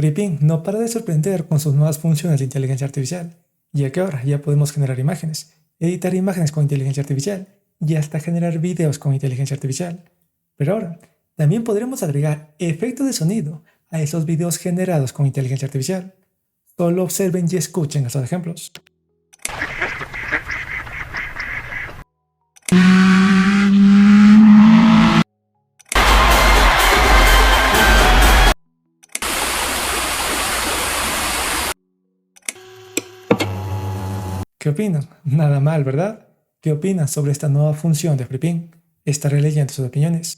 FreePing no para de sorprender con sus nuevas funciones de inteligencia artificial, ya que ahora ya podemos generar imágenes, editar imágenes con inteligencia artificial y hasta generar videos con inteligencia artificial. Pero ahora, también podremos agregar efectos de sonido a esos videos generados con inteligencia artificial. Solo observen y escuchen estos ejemplos. ¿Qué opinan? Nada mal, ¿verdad? ¿Qué opinan sobre esta nueva función de FreePing? Estaré leyendo sus opiniones.